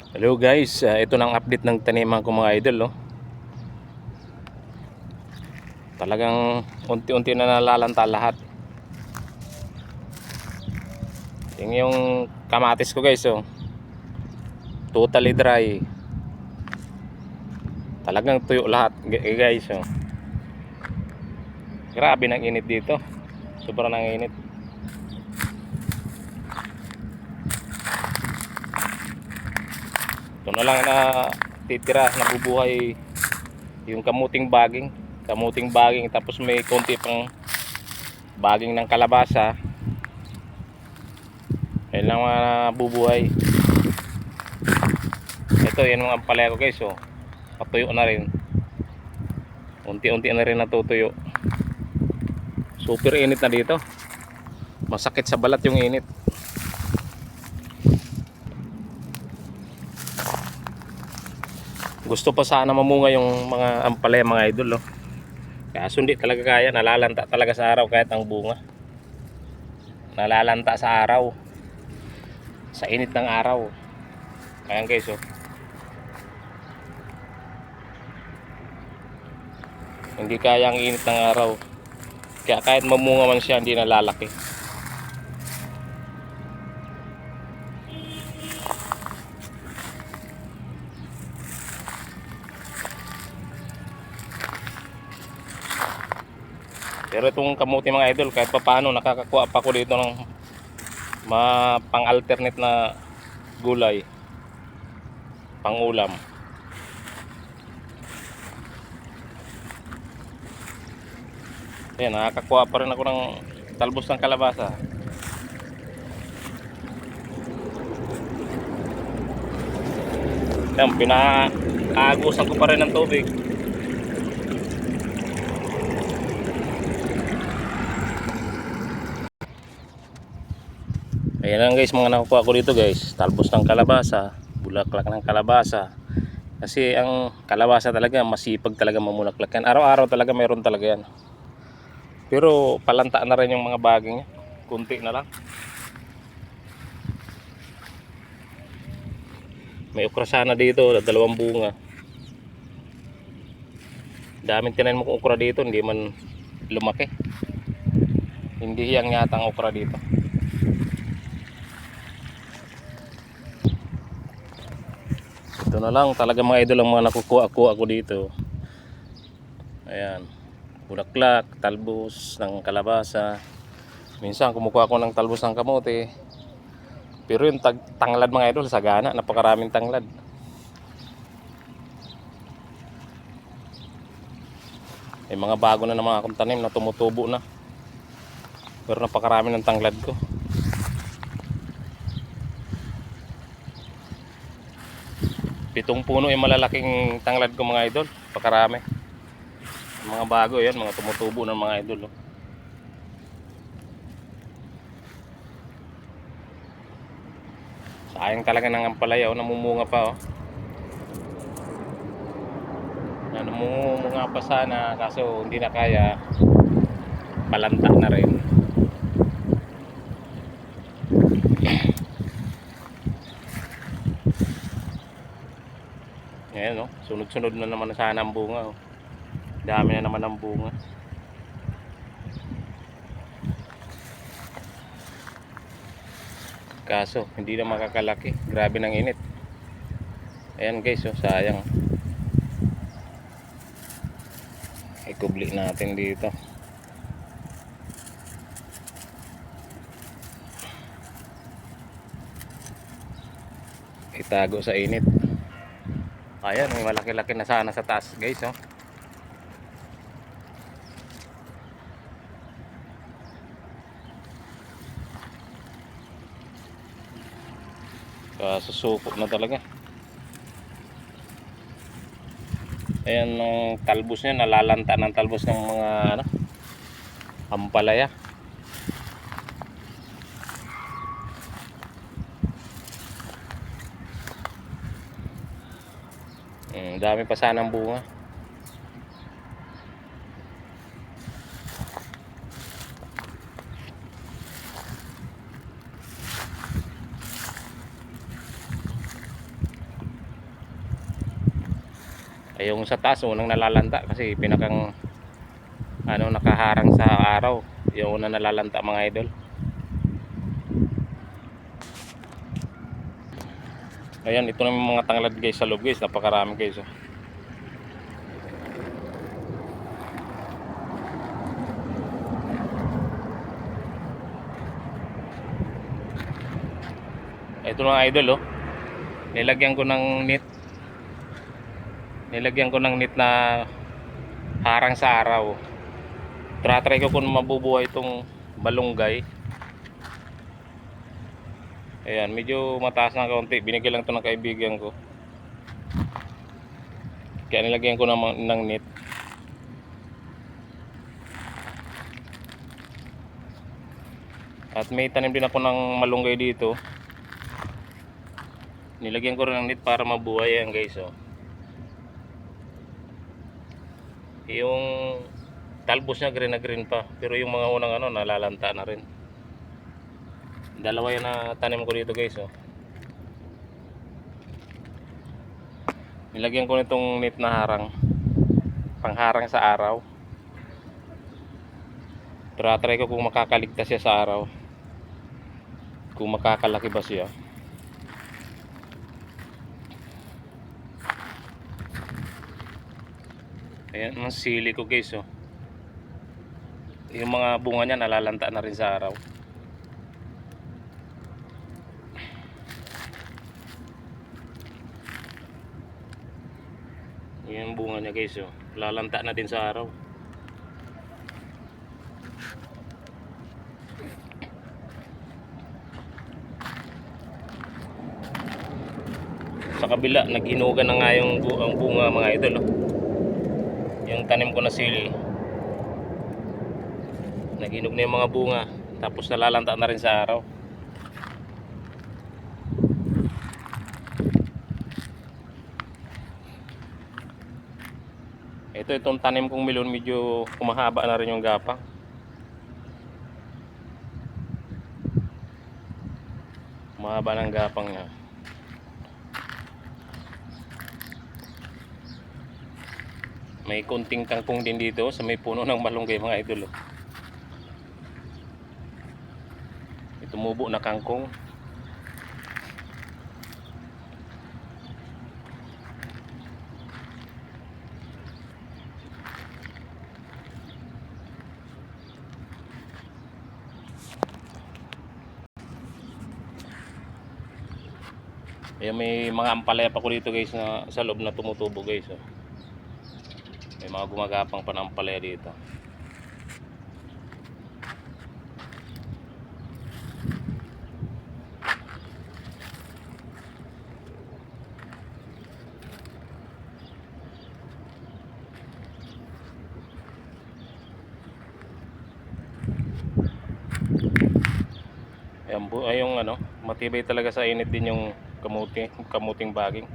Hello guys, ito na ang update ng taniman ko mga idol. Talagang unti-unti na nalalanta lahat. Yung kamatis ko guys, totally dry. Talagang tuyo lahat guys. Grabe ng init dito. Sobrang nang init. Ito na lang na titira, nabubuhay yung kamuting baging, tapos may konti pang baging ng kalabasa. Yan lang mga nabubuhay. Ito yan mga ampalaya ko guys, patuyo na rin, unti-unti na rin natutuyo. Super init na dito, masakit sa balat yung init. Gusto pa sana mamunga yung mga ampalaya mga idol, kaso hindi talaga kaya, nalalanta talaga sa araw. Kahit ang bunga nalalanta sa araw, sa init ng araw. Ayan guys, hindi kaya ang init ng araw, kaya kahit mamunga man siya, hindi nalalaki. Pero itong kamuti mga idol, kahit pa paano nakakakuha pa ko dito ng pang-alternate na gulay, pang-ulam. Ayan, nakakakuha pa rin ako ng talbos ng kalabasa. Ayan, pinaagusan ko pa rin ng tubig. Ayan lang guys, mga nakukuha ko dito guys, talbos ng kalabasa, bulaklak ng kalabasa. Kasi ang kalabasa talaga masipag talaga mamulaklak yan. Araw-araw talaga mayroon talaga yan. Pero palanta na rin yung mga baging niya, kunti na lang. May okra sana dito, 2 bunga. Daming tinanim mo okra dito, hindi man lumaki. Hindi hiyang yata ang okra dito. Ito na lang talaga mga idol ang mga nakukuha ko dito. Ayan, bulaklak, talbos ng kalabasa. Minsan kumukuha ko ng talbos ng kamote. Pero yung tanglad mga idol, sagana, napakaraming tanglad. May mga bago na mga akong tanim na tumutubo na. Pero napakarami ng tanglad ko. Pitong puno yung malalaking tanglad ko mga idol, napakarami. Mga bago yan, mga tumutubo ng mga idol. Sayang talaga ng ampalaya, namumunga pa. Namumunga pa sana, kaso hindi na kaya, palanta na rin. Ayan, sunod-sunod na naman sana ang bunga. Dami na naman ang bunga. Kaso hindi na makakalaki, grabe ng init. Ayan guys, sayang. Ikubli natin dito. Itago sa init. Ayan, may malaki-laki na sana sa taas guys. Susuko na talaga. Ayan, ang talbos niya, nalalanta ng talbos ng mga ampalaya. Dami pa sanang bunga. Ay yung sa taas unang nalalanta kasi pinakang ano nakaharang sa araw. Yung unang nalalanta mga idol. Ayan, ito na yung mga tanglad guys sa loob guys, napakarami guys. Ito na idol oh. Nilagyan ko ng net. Nilagyan ko ng net na harang sa araw. Try ko kung mabubuhay itong balunggay. Ayan, medyo mataas na kaunti. Binigyan lang ito ng kaibigan ko. Kaya nilagyan ko ng net. At may tanim din ako ng malunggay dito. Nilagyan ko rin ng net para mabuhay yan guys oh. Yung talbos niya green na green pa. Pero yung mga unang ano nalalanta na rin. Dalawa yan na tanim ko dito guys oh. Nilagyan ko nitong net na harang, pangharang sa araw. Try ko kung makakaligtas siya sa araw, kung makakalaki ba siya. Ayan ang sili ko guys oh. Yung mga bunga niya nalalanta na rin sa araw. Yung bunga niya guys oh, lalanta na din sa araw. Sa kabila nag-inugan na nga yung bunga mga idol oh. Yung tanim ko na sili nag-inog na yung mga bunga, tapos nalalanta na rin sa araw. Itong tanim kong melon medyo kumahaba na rin yung gapang. Mahaba ng gapang niya. May konting kangkong din dito sa may puno ng malunggay mga idol. Tumubo na kangkong. Ayan, may mga ampalaya pa ko dito guys na sa loob na tumutubo guys oh. May mga gumagapang pa na ampalaya dito. Ayan, yung ano, matibay talaga sa init din yung kamuting baging.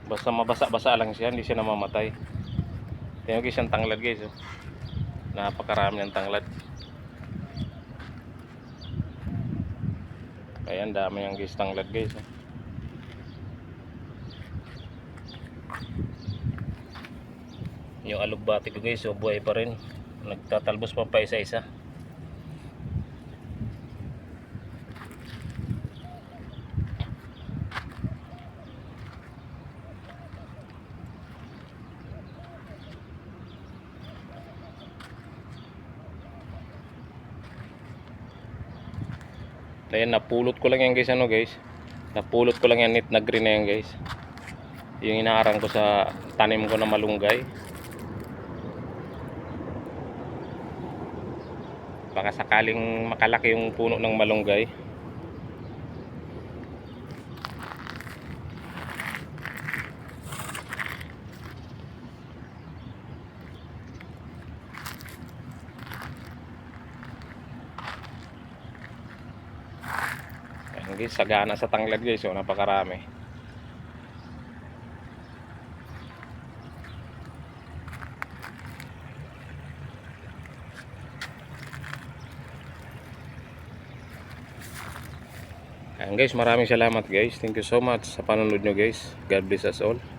Basta mabasa-basa lang siya, hindi siya namamatay. Tingnan guys yung tanglad guys oh. Napakarami ng tanglad. Ayan, dami yung guys tanglad guys oh. Yung alugbati ko guys oh, buhay pa rin. Nagtatalbos pa isa-isa. Ayan, napulot ko lang yan guys ano guys. Napulot ko lang yan net na green na yan guys. Yung inaharang ko sa tanim ko na malunggay. Baka sakaling makalaki yung puno ng malunggay. Ayan guys, sagana sa tanglad guys oh, napakarami. Ayan guys, maraming salamat guys. Thank you so much sa panonood nyo guys. God bless us all.